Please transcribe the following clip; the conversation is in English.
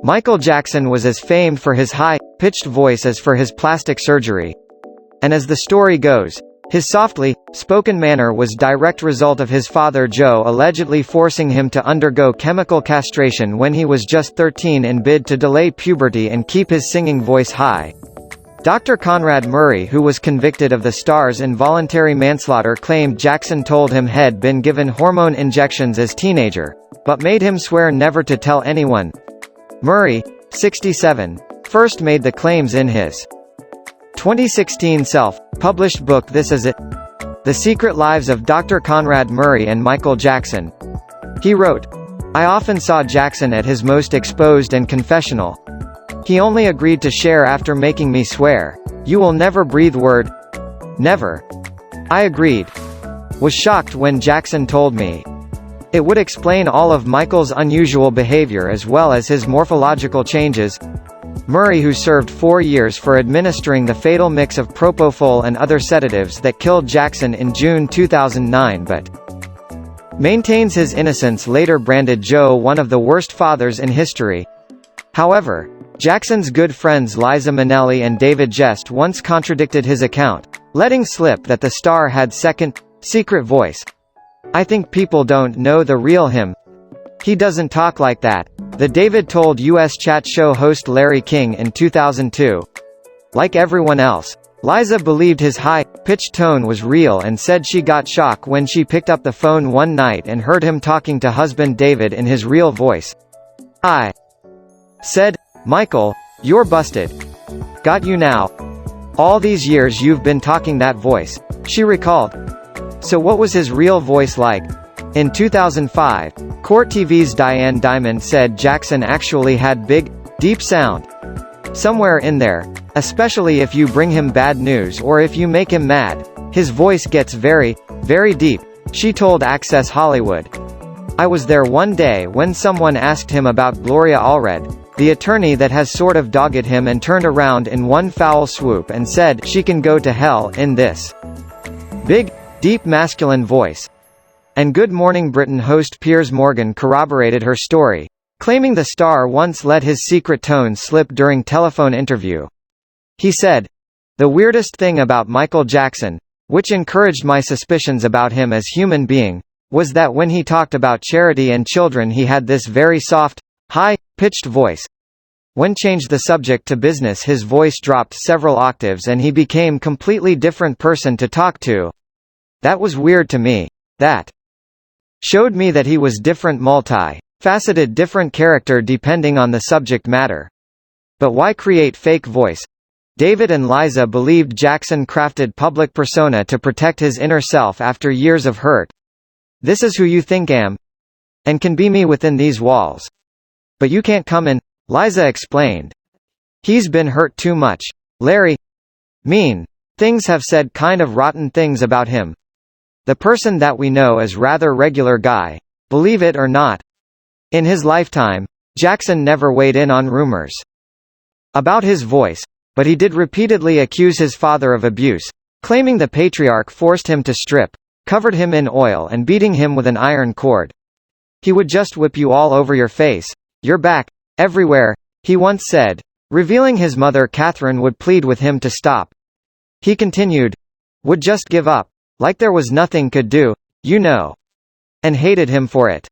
Michael Jackson was as famed for his high-pitched voice as for his plastic surgery. And as the story goes, his softly spoken manner was direct result of his father Joe allegedly forcing him to undergo chemical castration when he was just 13 in bid to delay puberty and keep his singing voice high. Dr. Conrad Murray, who was convicted of the star's involuntary manslaughter, claimed Jackson told him had been given hormone injections as teenager, but made him swear never to tell anyone. Murray, 67, first made the claims in his 2016 self-published book This Is It: The Secret Lives of Dr. Conrad Murray and Michael Jackson. He wrote, "I often saw Jackson at his most exposed and confessional. He only agreed to share after making me swear, 'You will never breathe word. Never.' I agreed. Was shocked when Jackson told me. It would explain all of Michael's unusual behavior as well as his morphological changes." Murray, who served 4 years for administering the fatal mix of propofol and other sedatives that killed Jackson in June 2009 but maintains his innocence, later branded Joe one of the worst fathers in history. However, Jackson's good friends Liza Minnelli and David Gest once contradicted his account, letting slip that the star had secret voice. "I think people don't know the real him. He doesn't talk like that," the David told U.S. chat show host Larry King in 2002. Like everyone else, Liza believed his high-pitched tone was real and said she got shocked when she picked up the phone one night and heard him talking to husband David in his real voice. "I said, 'Michael, you're busted. Got you now. All these years you've been talking that voice,'" she recalled. So what was his real voice like? In 2005, Court TV's Diane Dimond said Jackson actually had big, deep sound. "Somewhere in there, especially if you bring him bad news or if you make him mad, his voice gets very, very deep," she told Access Hollywood. "I was there one day when someone asked him about Gloria Allred, the attorney that has sort of dogged him, and turned around in one foul swoop and said she can go to hell in this big, deep masculine voice." And Good Morning Britain host Piers Morgan corroborated her story, claiming the star once let his secret tone slip during telephone interview. He said, "The weirdest thing about Michael Jackson, which encouraged my suspicions about him as human being, was that when he talked about charity and children he had this very soft, high-pitched voice. When changed the subject to business his voice dropped several octaves and he became completely different person to talk to. That was weird to me. That showed me that he was different, multi-faceted, different character depending on the subject matter. But why create fake voice?" David and Liza believed Jackson crafted public persona to protect his inner self after years of hurt. "This is who you think am, and can be me within these walls. But you can't come in," Liza explained. "He's been hurt too much. Larry. Mean. Things have said kind of rotten things about him. The person that we know is rather regular guy. Believe it or not. In his lifetime, Jackson never weighed in on rumors about his voice, but he did repeatedly accuse his father of abuse, claiming the patriarch forced him to strip, covered him in oil and beating him with an iron cord. He would just whip you all over your face, your back, everywhere," he once said, revealing his mother Catherine would plead with him to stop. He continued, "Would just give up. Like there was nothing could do, you know. And hated him for it."